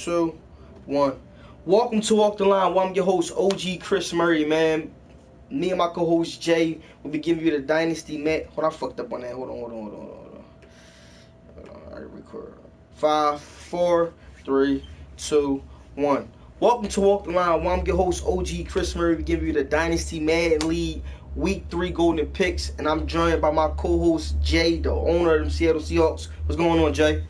2, 1. Welcome to Walk the Line. Well, I'm your host, OG Chris Murray, man. Me and my co-host Jay will be giving you the Dynasty match. Hold on, I fucked up on that. Hold on. All right, record. 5, 4, 3, 2, 1. Welcome to Walk the Line. Well, I'm your host, OG Chris Murray. We give you the Dynasty Madden League Week 3 Golden Picks, and I'm joined by my co-host Jay, the owner of the Seattle Seahawks. What's going on, Jay?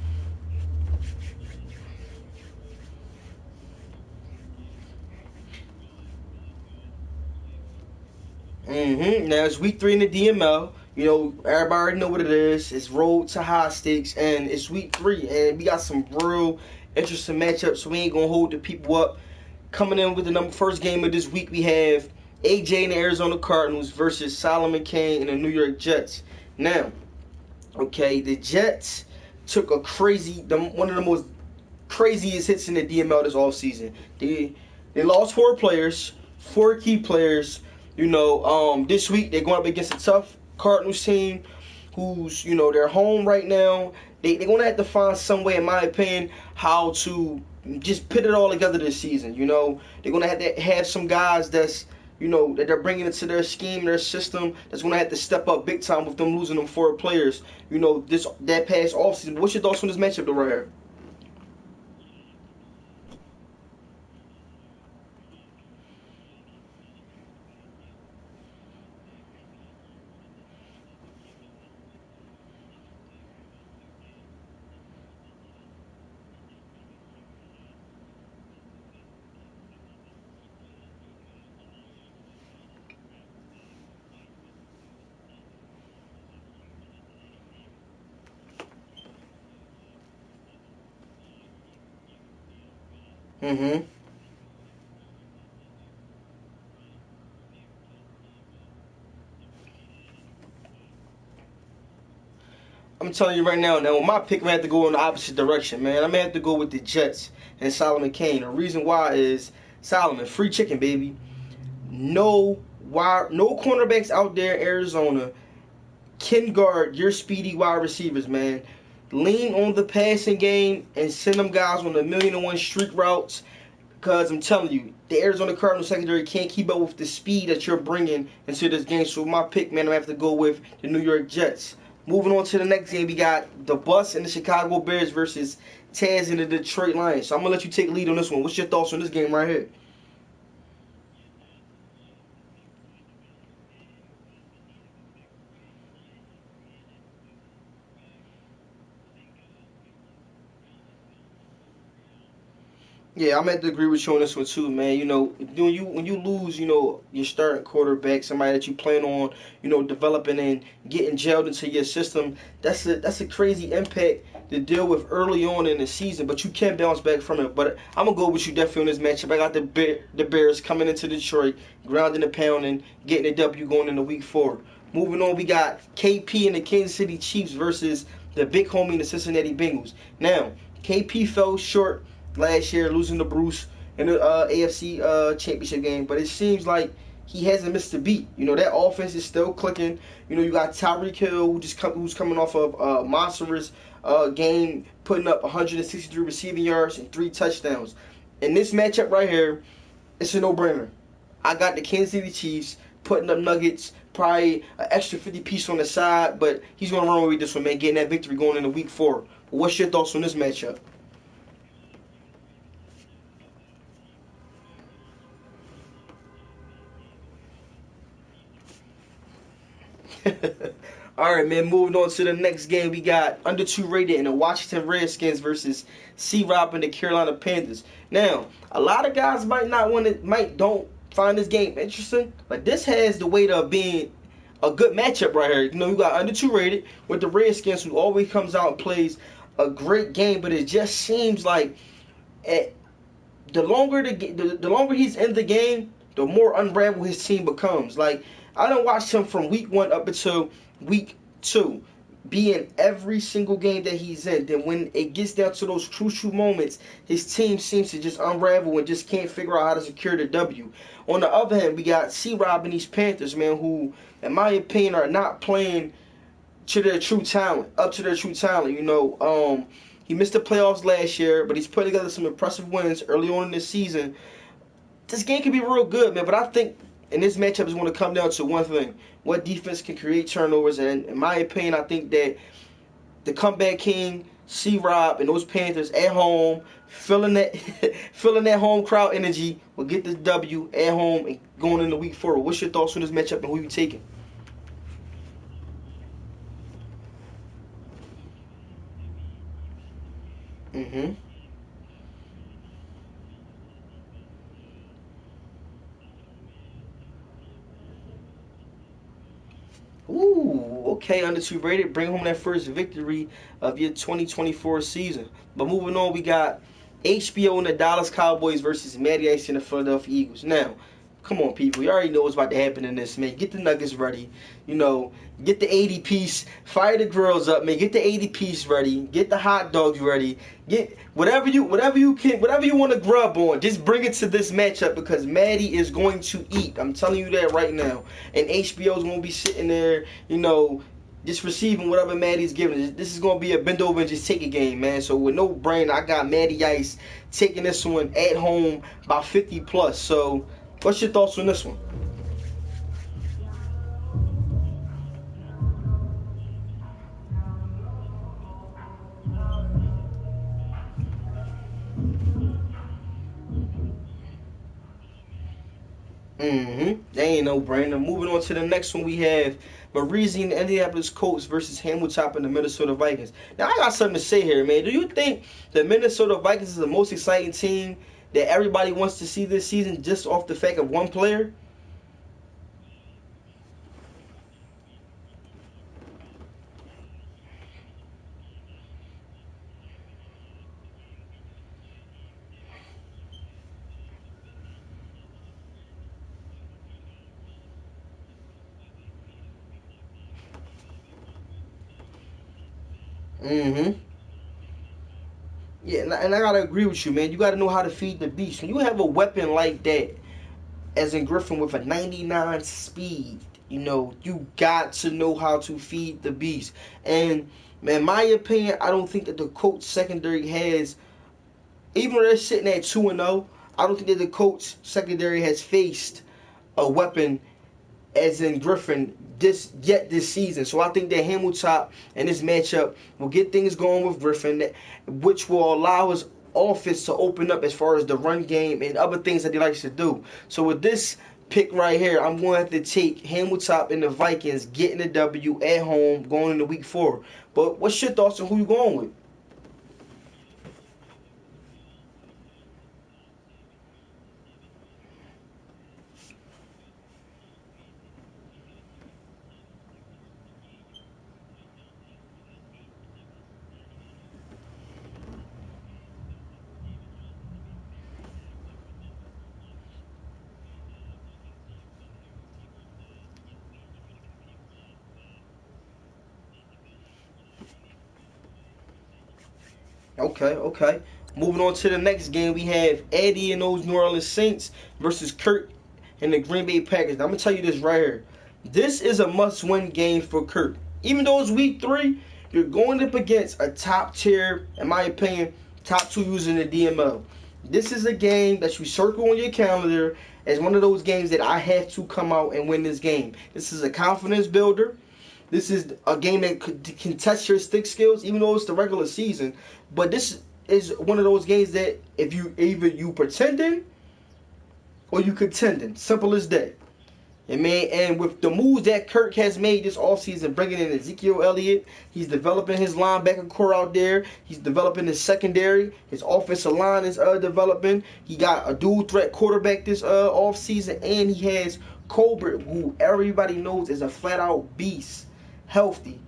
Now it's week 3 in the DML. You know, everybody already know what it is. It's road to high stakes, and it's week 3, and we got some real interesting matchups. So we ain't gonna hold the people up. Coming in with the first game of this week, we have AJ and the Arizona Cardinals versus Solomon Kane and the New York Jets. Now, okay, the Jets took a one of the most craziest hits in the DML this offseason. They lost 4 key players. This week they're going up against a tough Cardinals team who's, they're home right now. They're going to have to find some way, in my opinion, how to just put it all together this season. They're going to have some guys that they're bringing into their scheme, their system, that's going to have to step up big time with them losing them 4 players, that past offseason. What's your thoughts on this matchup, though, right here? Mm-hmm. I'm telling you right now, with my pick, I'm going to have to go in the opposite direction, man. I'm going to have to go with the Jets and Solomon Kane. The reason why is Solomon, free chicken, baby. No cornerbacks out there in Arizona can guard your speedy wide receivers, man. Lean on the passing game and send them guys on the 1,000,001 streak routes. Because I'm telling you, the Arizona Cardinals secondary can't keep up with the speed that you're bringing into this game. So my pick, man, I'm going to have to go with the New York Jets. Moving on to the next game, we got the Bucs and the Chicago Bears versus Taz and the Detroit Lions. So I'm going to let you take lead on this one. What's your thoughts on this game right here? Yeah, I'm have to agree with you on this one too, man. When you lose, your starting quarterback, somebody that you plan on, developing and getting gelled into your system, that's a crazy impact to deal with early on in the season. But you can bounce back from it. But I'm gonna go with you definitely on this matchup. I got the Bears coming into Detroit, grounding and pounding, getting a W going into Week 4. Moving on, we got KP and the Kansas City Chiefs versus the big homie and the Cincinnati Bengals. Now, KP fell short last year, losing to Bruce in the AFC Championship game, but it seems like he hasn't missed a beat. That offense is still clicking. You got Tyreek Hill, who's coming off of a monstrous game, putting up 163 receiving yards and 3 touchdowns. In this matchup right here, it's a no-brainer. I got the Kansas City Chiefs putting up Nuggets, probably an extra 50 piece on the side, but he's going to run with this one, man, getting that victory going into Week 4. But what's your thoughts on this matchup? All right, man. Moving on to the next game, we got under 2 rated in the Washington Redskins versus C-Rob and the Carolina Panthers. Now, a lot of guys don't find this game interesting, but this has the weight of being a good matchup right here. You got under 2 rated with the Redskins, who always comes out and plays a great game, but it just seems like the longer he's in the game, the more unraveled his team becomes. Like, I done watched him from week 1 up until week 2, be in every single game that he's in. Then when it gets down to those crucial moments, his team seems to just unravel and just can't figure out how to secure the W. On the other hand, we got C-Rob and these Panthers, man, who, in my opinion, are not playing to their true talent, up to their true talent. He missed the playoffs last year, but he's put together some impressive wins early on in this season. This game could be real good, man, but I think in this matchup is going to come down to one thing: what defense can create turnovers. And in my opinion, I think that the comeback king, C-Rob, and those Panthers at home, feeling that feeling that home crowd energy, will get this W at home and going into week 4. What's your thoughts on this matchup and who you taking? Mm-hmm. Ooh, okay, under 2 rated. Bring home that first victory of your 2024 season. But moving on, we got HBO and the Dallas Cowboys versus Matty Ice and the Philadelphia Eagles. Now, come on, people. You already know what's about to happen in this, man. Get the nuggets ready. You know, get the 80 piece. Fire the grills up, man. Get the 80 piece ready. Get the hot dogs ready. Get whatever you want to grub on. Just bring it to this matchup because Matty is going to eat. I'm telling you that right now. And HBO is going to be sitting there, just receiving whatever Matty's giving. This is going to be a bend over and just take a game, man. So with no brain, I got Matty Ice taking this one at home by 50 plus. So what's your thoughts on this one? Mm-hmm. They ain't no brainer. Moving on to the next one, we have Marizi and the Indianapolis Colts versus Hamilton and the Minnesota Vikings. Now, I got something to say here, man. Do you think the Minnesota Vikings is the most exciting team that everybody wants to see this season just off the fact of one player? Mm-hmm. Yeah, and I gotta agree with you, man. You gotta know how to feed the beast. When you have a weapon like that, as in Griffin with a 99 speed, you got to know how to feed the beast. And in my opinion, I don't think that the Colts secondary has, even though they're sitting at 2-0, I don't think that the Colts secondary has faced a weapon as in Griffin this season. So I think that Hamilton and this matchup will get things going with Griffin, which will allow his offense to open up as far as the run game and other things that he likes to do. So with this pick right here, I'm going to have to take Hamilton and the Vikings getting the W at home going into week 4. But what's your thoughts on who you going with? Okay, okay. Moving on to the next game, we have Eddie and those New Orleans Saints versus Kurt and the Green Bay Packers. Now, I'm gonna tell you this right here. This is a must-win game for Kurt. Even though it's week 3, you're going up against a top tier, in my opinion, top 2 user in the DML. This is a game that you circle on your calendar as one of those games that I have to come out and win this game. This is a confidence builder. This is a game that can test your stick skills, even though it's the regular season. But this is one of those games that if you either you pretending or you contending, simple as that. And man, and with the moves that Kirk has made this offseason, bringing in Ezekiel Elliott, he's developing his linebacker core out there. He's developing his secondary. His offensive line is developing. He got a dual threat quarterback this offseason, and he has Colbert, who everybody knows is a flat out beast, healthy.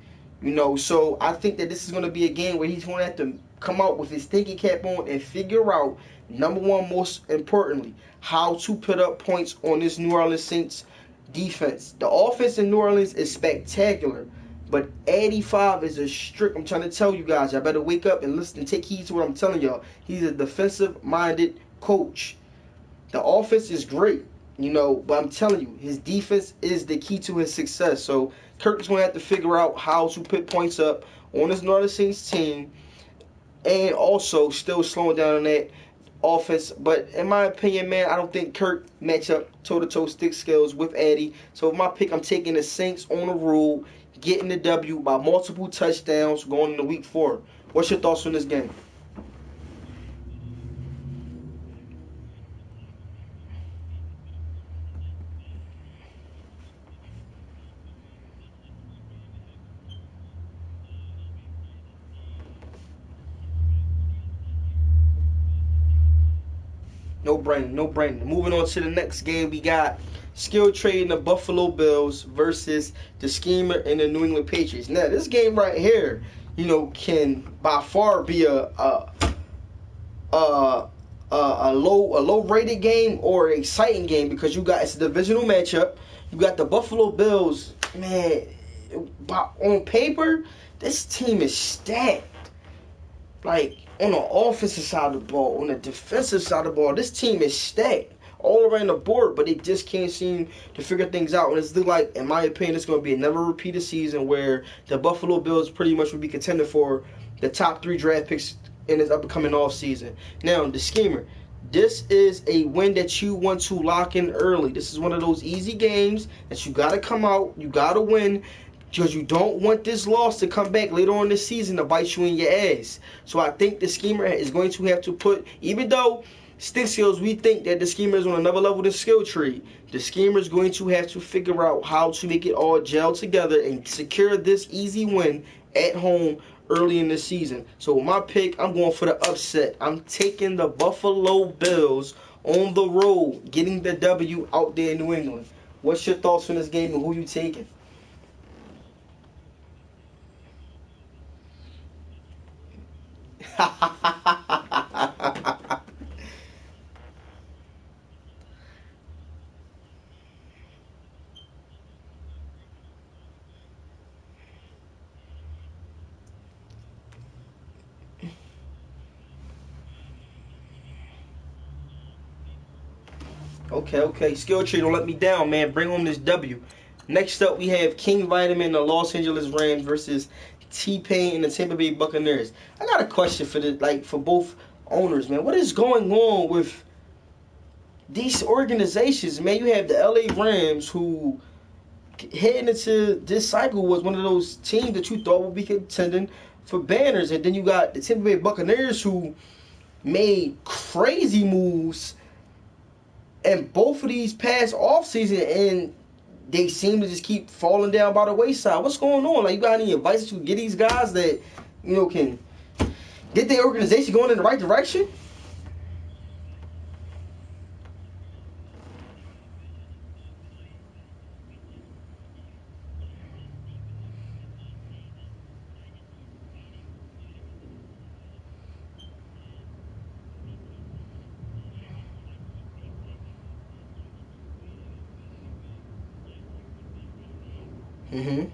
So I think that this is going to be a game where he's going to have to come out with his thinking cap on and figure out, number one, most importantly, how to put up points on this New Orleans Saints defense. The offense in New Orleans is spectacular, but 85 is a strict. I'm trying to tell you guys, y'all better wake up and listen and take heed to what I'm telling y'all. He's a defensive-minded coach. The offense is great, but I'm telling you, his defense is the key to his success. So Kirk is going to have to figure out how to put points up on this New Orleans Saints team. and also still slowing down on that offense. But in my opinion, man, I don't think Kirk match up toe-to-toe stick skills with Addy. So with my pick, I'm taking the Saints on the road, getting the W by multiple touchdowns going into week 4. What's your thoughts on this game? No brainer, no brainer. Moving on to the next game, we got skill trading the Buffalo Bills versus the Schemer and the New England Patriots. Now, this game right here, can by far be a low rated game or an exciting game because it's a divisional matchup. You got the Buffalo Bills, man. On paper, this team is stacked. Like on the offensive side of the ball, on the defensive side of the ball, this team is stacked all around the board, but they just can't seem to figure things out. And it's like, in my opinion, it's going to be a never repeated season where the Buffalo Bills pretty much will be contending for the top 3 draft picks in this upcoming off season. Now, the Schemer, this is a win that you want to lock in early. This is one of those easy games that you got to come out, you got to win, because you don't want this loss to come back later on this season to bite you in your ass. So I think the Schemer is going to have to put, even though stick skills, we think that the Schemer is on another level than skill tree, the Schemer is going to have to figure out how to make it all gel together and secure this easy win at home early in the season. So with my pick, I'm going for the upset. I'm taking the Buffalo Bills on the road, getting the W out there in New England. What's your thoughts on this game and who you taking? Okay. Skill tree, don't let me down, man. Bring home this W. Next up, we have King Vitamin, the Los Angeles Rams versus T-Pain and the Tampa Bay Buccaneers. I got a question for both owners, man. What is going on with these organizations, man? You have the LA Rams, who heading into this cycle was one of those teams that you thought would be contending for banners, and then you got the Tampa Bay Buccaneers, who made crazy moves in both of these past off season, and they seem to just keep falling down by the wayside. What's going on? Like, you got any advice to get these guys that can get their organization going in the right direction? Mm-hmm.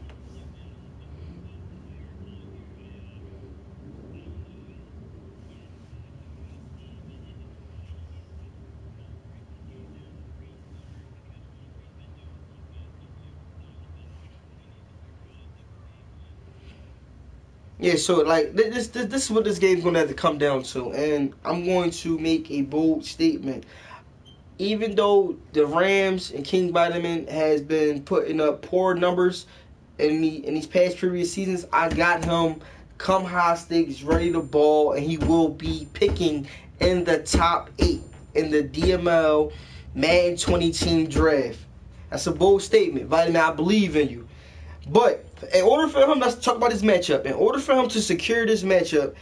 Yeah, so like this is what this game's gonna have to come down to, and I'm going to make a bold statement. Even though the Rams and King Vitamin has been putting up poor numbers in these past previous seasons, I got him come high stakes, ready to ball, and he will be picking in the top 8 in the DML Madden 20 team draft. That's a bold statement, Vitamin. I believe in you. But in order for him, let's talk about this matchup. In order for him to secure this matchup,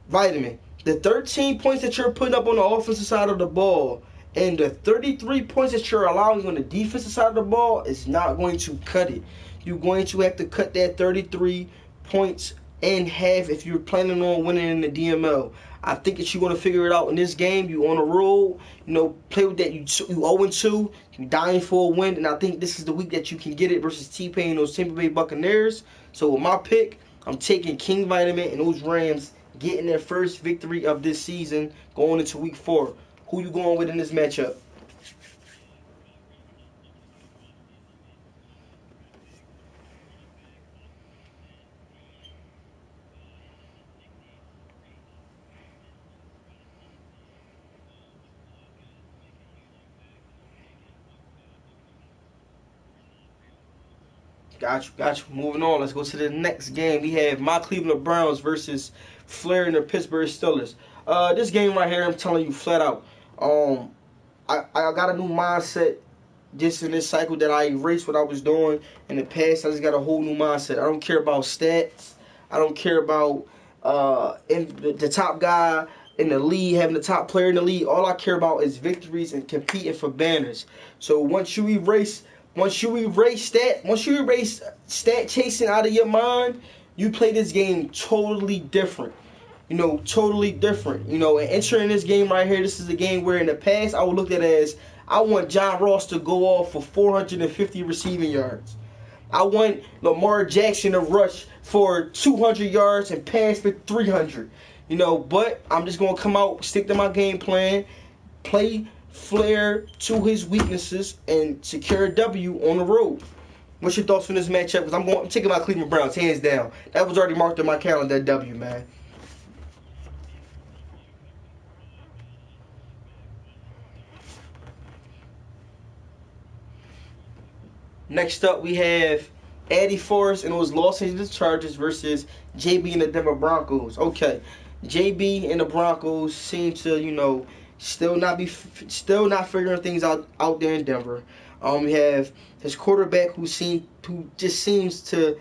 Vitamin, the 13 points that you're putting up on the offensive side of the ball and the 33 points that you're allowing on the defensive side of the ball is not going to cut it. You're going to have to cut that 33 points in half if you're planning on winning in the DML. I think that you're going to figure it out in this game. You on a roll, play with that. You 0-2, you dying for a win, and I think this is the week that you can get it versus T-Pain and those Tampa Bay Buccaneers. So with my pick, I'm taking King Vitamin and those Rams getting their first victory of this season going into week 4. Who you going with in this matchup? Got you. Moving on. Let's go to the next game. We have my Cleveland Browns versus Flair and the Pittsburgh Steelers. This game right here, I'm telling you flat out. I got a new mindset just in this cycle that I erased what I was doing in the past. I just got a whole new mindset. I don't care about stats. I don't care about the top guy in the league, having the top player in the league. All I care about is victories and competing for banners. So once you erase stat chasing out of your mind, you play this game totally different. Totally different. And entering this game right here, this is a game where in the past I would look at it as I want John Ross to go off for 450 receiving yards. I want Lamar Jackson to rush for 200 yards and pass for 300. But I'm just going to come out, stick to my game plan, play Flair to his weaknesses, and secure a W on the road. What's your thoughts on this matchup? Because I'm taking my Cleveland Browns, hands down. That was already marked on my calendar, that W, man. Next up, we have Eddie Forrest and those Los Angeles Chargers versus JB and the Denver Broncos. Okay, JB and the Broncos seem to, still not figuring things out there in Denver. We have his quarterback who just seems to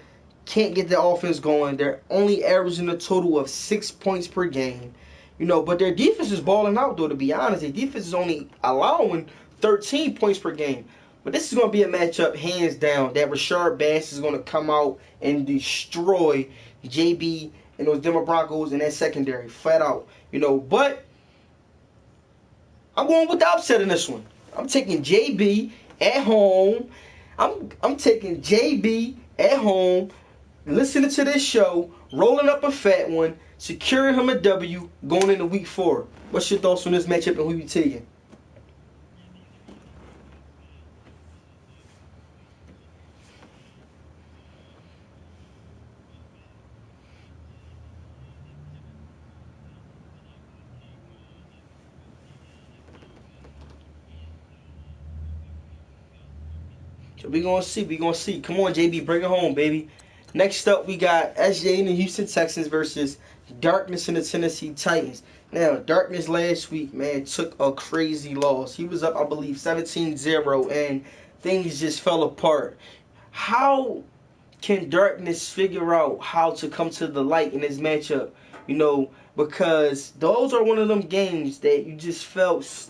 can't get the offense going. They're only averaging a total of 6 points per game. But their defense is balling out though. To be honest, their defense is only allowing 13 points per game. But this is going to be a matchup, hands down, that Rashard Bass is going to come out and destroy JB and those Denver Broncos in that secondary, flat out. But I'm going with the upset in this one. I'm taking JB at home. I'm taking JB at home, listening to this show, rolling up a fat one, securing him a W going into week 4. What's your thoughts on this matchup and who you taking? So we gonna see. Come on, JB, bring it home, baby. Next up, we got SJ and the Houston Texans versus Darkness and the Tennessee Titans. Now, Darkness last week, man, took a crazy loss. He was up, I believe, 17-0, and things just fell apart. How can Darkness figure out how to come to the light in this matchup? Because those are one of them games that you just felt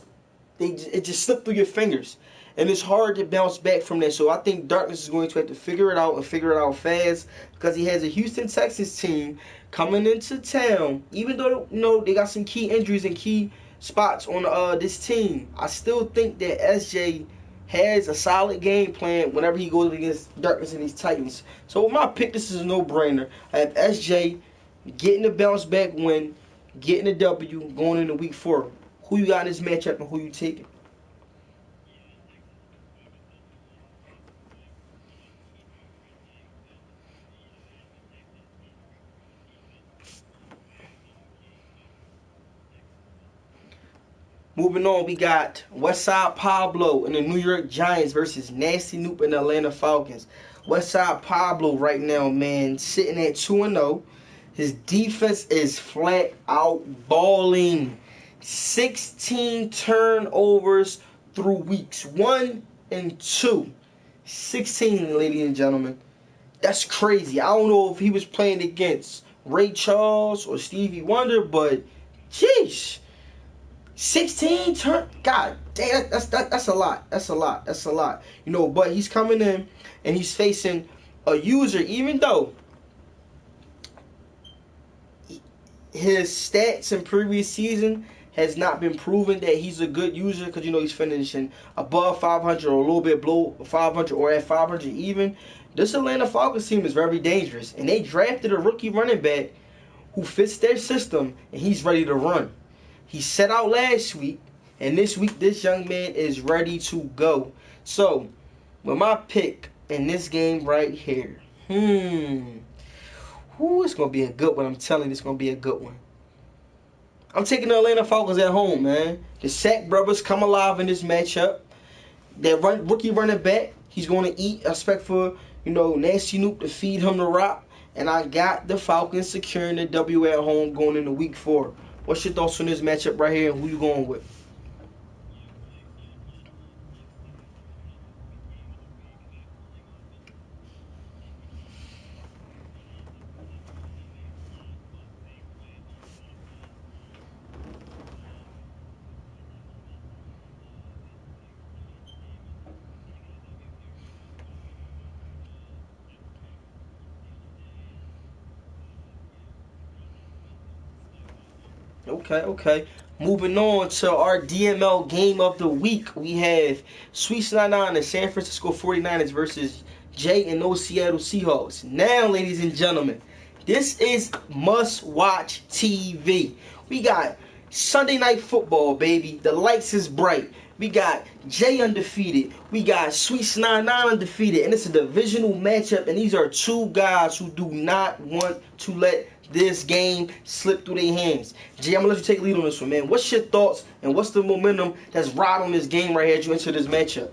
it just slipped through your fingers. And it's hard to bounce back from that. So I think Darkness is going to have to figure it out and figure it out fast because he has a Houston Texans team coming into town. Even though they got some key injuries and key spots on this team, I still think that SJ has a solid game plan whenever he goes against Darkness and these Titans. So with my pick, this is a no-brainer. I have SJ getting the bounce back win, getting a W going into week 4. Who you got in this matchup and who you taking? Moving on, we got Westside Pablo and the New York Giants versus Nasty Noop and the Atlanta Falcons. Westside Pablo right now, man, sitting at 2-0. His defense is flat out balling. 16 turnovers through weeks 1 and 2. 16, ladies and gentlemen. That's crazy. I don't know if he was playing against Ray Charles or Stevie Wonder, but jeez. 16 turn, God damn, that's a lot. That's a lot. But he's coming in and he's facing a user, even though his stats in previous season has not been proven that he's a good user because he's finishing above 500 or a little bit below 500 or at 500 even. This Atlanta Falcons team is very dangerous, and they drafted a rookie running back who fits their system, and he's ready to run. He set out last week, and this week this young man is ready to go. So, with my pick in this game right here, it's going to be a good one. I'm telling you, it's going to be a good one. I'm taking the Atlanta Falcons at home, man. The Sack brothers come alive in this matchup. That rookie running back, he's going to eat, I expect for Nancy Noop to feed him the rock. And I got the Falcons securing the W at home going into week 4. What's your thoughts on this matchup right here, and who you going with? Okay, okay. Moving on to our DML game of the week. We have Sweet 99 and San Francisco 49ers versus Jay and those Seattle Seahawks. Now, ladies and gentlemen, this is must-watch TV. We got Sunday Night Football, baby. The lights is bright. We got Jay undefeated. We got Sweet 99 undefeated. And it's a divisional matchup. And these are two guys who do not want to let this game slip through their hands. Jay, I'm going to let you take lead on this one, man. What's your thoughts and what's the momentum that's riding on this game right here as you enter this matchup?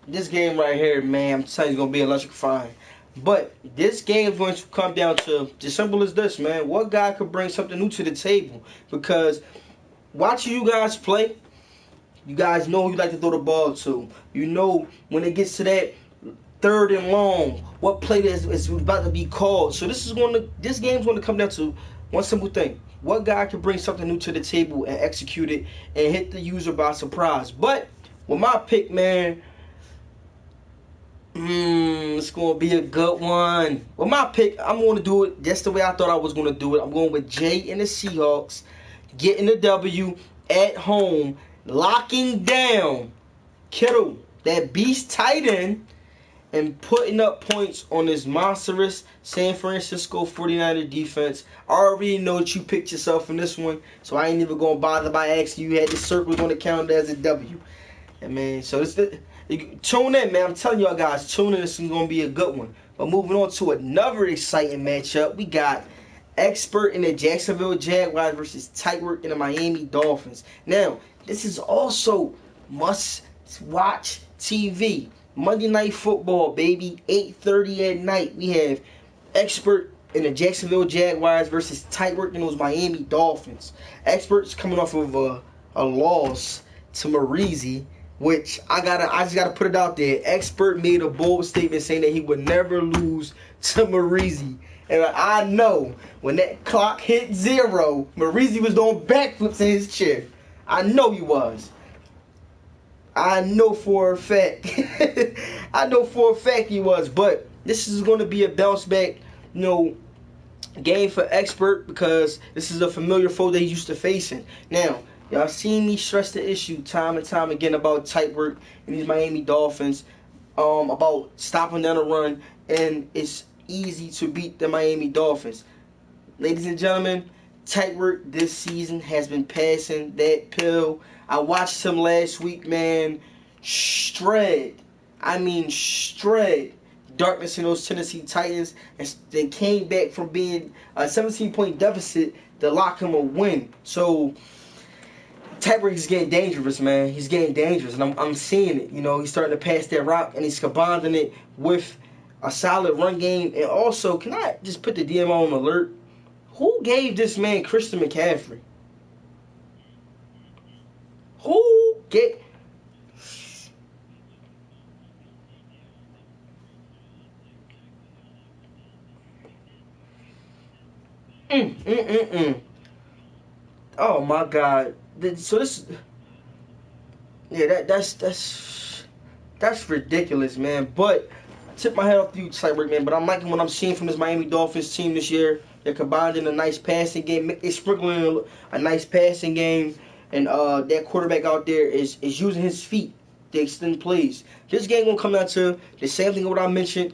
This game right here, man, I'm telling you, it's going to be electrifying. But this game is going to come down to as simple as this, man. What guy could bring something new to the table? Because watching you guys play, you guys know who you like to throw the ball to. You know when it gets to that third and long, what play is about to be called. So this game's going to come down to one simple thing. What guy can bring something new to the table and execute it and hit the user by surprise? But with my pick, man, it's going to be a good one. With my pick, I'm going to do it just the way I thought I was going to do it. I'm going with Jay and the Seahawks getting the W at home, locking down Kittle, that beast tight end, and putting up points on this monstrous San Francisco 49er defense. I already know that you picked yourself in this one, so I ain't even going to bother by asking you. Had the circle on the calendar as a W. And man, so tune in, man. I'm telling y'all guys, tune in. This is going to be a good one. But moving on to another exciting matchup, we got Expert in the Jacksonville Jaguars versus Tightwork in the Miami Dolphins. Now, this is also must-watch TV. Monday Night Football, baby, 8:30 at night. We have Expert in the Jacksonville Jaguars versus Tightwork in those Miami Dolphins. Expert's coming off of a loss to Marizi, which I just gotta put it out there. Expert made a bold statement saying that he would never lose to Marizi. And I know when that clock hit 0, Marizi was doing backflips in his chair. I know he was. I know for a fact. I know for a fact he was. But this is going to be a bounce back, game for Expert because this is a familiar foe that he's used to facing. Now, y'all seen me stress the issue time and time again about tight work in these Miami Dolphins, about stopping down the run, and it's easy to beat the Miami Dolphins. Ladies and gentlemen, tight work this season has been passing that pill. I watched him last week, man. Shred. I mean, shred darkness in those Tennessee Titans. And they came back from being a 17-point deficit to lock him a win. So, Tyreek is getting dangerous, man. He's getting dangerous, and I'm seeing it. He's starting to pass that rock, and he's combining it with a solid run game. And also, can I just put the DM on alert? Who gave this man Christian McCaffrey? Who get? Oh my God! So this, yeah, that's ridiculous, man. But tip my head off to you, Cyber man. But I'm liking what I'm seeing from this Miami Dolphins team this year. They're combined in a nice passing game. They're sprinkling a nice passing game. and that quarterback out there is using his feet to extend plays. This game gonna come down to the same thing what I mentioned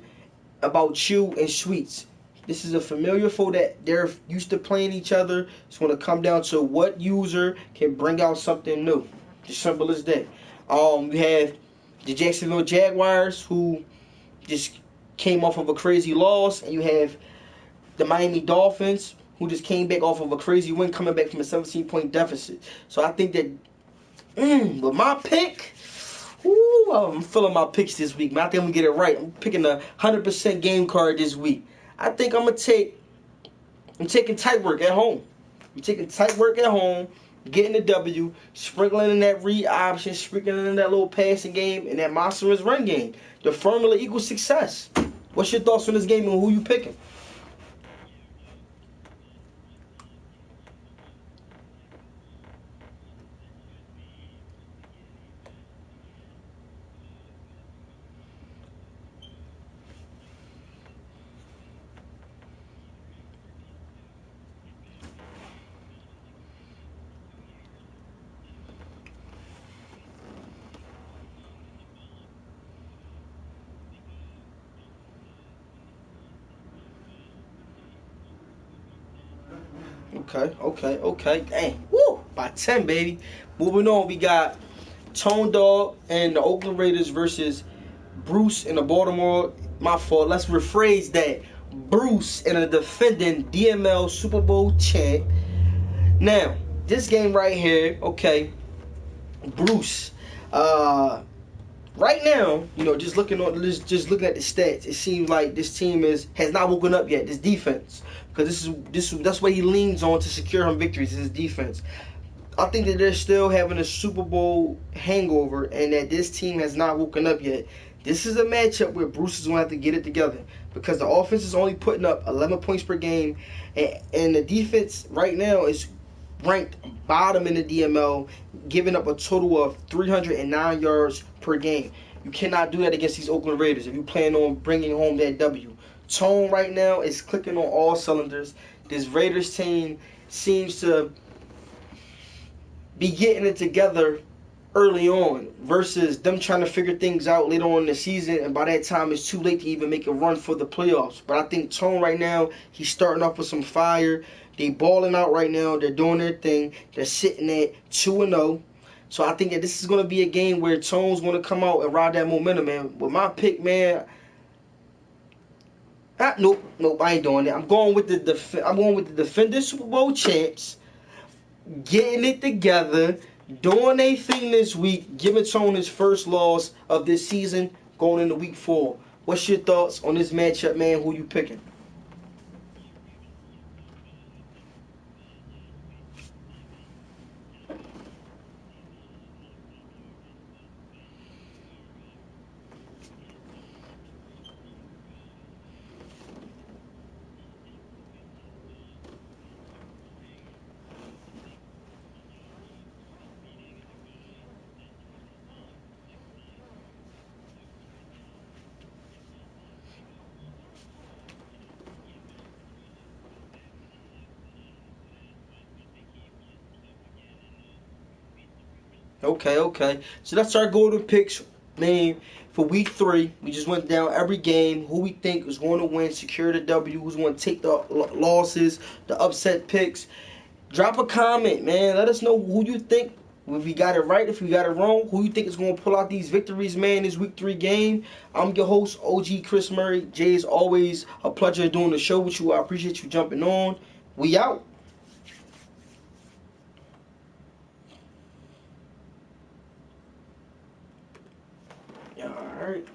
about Chew and Sweets. This is a familiar foe that they're used to playing each other. It's going to come down to what user can bring out something new. As simple as that. We have the Jacksonville Jaguars, who just came off of a crazy loss, and you have the Miami Dolphins, who just came back off of a crazy win, coming back from a 17-point deficit. So I think that with my pick, I'm feeling my picks this week, man. I think I'm gonna get it right. I'm picking a 100% game card this week. I think I'm taking tight work at home. I'm taking tight work at home, getting the W, sprinkling in that read option, sprinkling in that little passing game, and that monstrous run game. The formula equals success. What's your thoughts on this game and who you picking? Okay. Dang. Woo! By 10, baby. Moving on, we got Tone Dog and the Oakland Raiders versus Bruce and the Baltimore. My fault. Let's rephrase that. Bruce and a defending DML Super Bowl champ. Now, this game right here, okay. Bruce. Right now, just looking at the stats, it seems like this team has not woken up yet. This defense, because that's what he leans on to secure him victories. Is his defense. I think that they're still having a Super Bowl hangover, and that this team has not woken up yet. This is a matchup where Bruce is going to have to get it together, because the offense is only putting up 11 points per game, and the defense right now is ranked bottom in the DML, giving up a total of 309 yards per game. You cannot do that against these Oakland Raiders if you plan on bringing home that W. Tone right now is clicking on all cylinders. This Raiders team seems to be getting it together early on versus them trying to figure things out later on in the season, and by that time it's too late to even make a run for the playoffs. But I think Tone right now, he's starting off with some fire. They balling out right now. They're doing their thing. They're sitting at 2-0. So I think that this is going to be a game where Tone's going to come out and ride that momentum, man. With my pick, man, nope, I ain't doing it. I'm going with the defending Super Bowl champs, getting it together, doing their thing this week, giving Tone his first loss of this season, going into week 4. What's your thoughts on this matchup, man? Who you picking? Okay. So that's our golden picks, man, for week 3. We just went down every game, who we think is going to win, secure the W, who's going to take the losses, the upset picks. Drop a comment, man. Let us know who you think, if we got it right, if we got it wrong, who you think is going to pull out these victories, man, this week 3 game. I'm your host, OG Chris Murray. Jay, is always a pleasure doing the show with you. I appreciate you jumping on. We out. All right.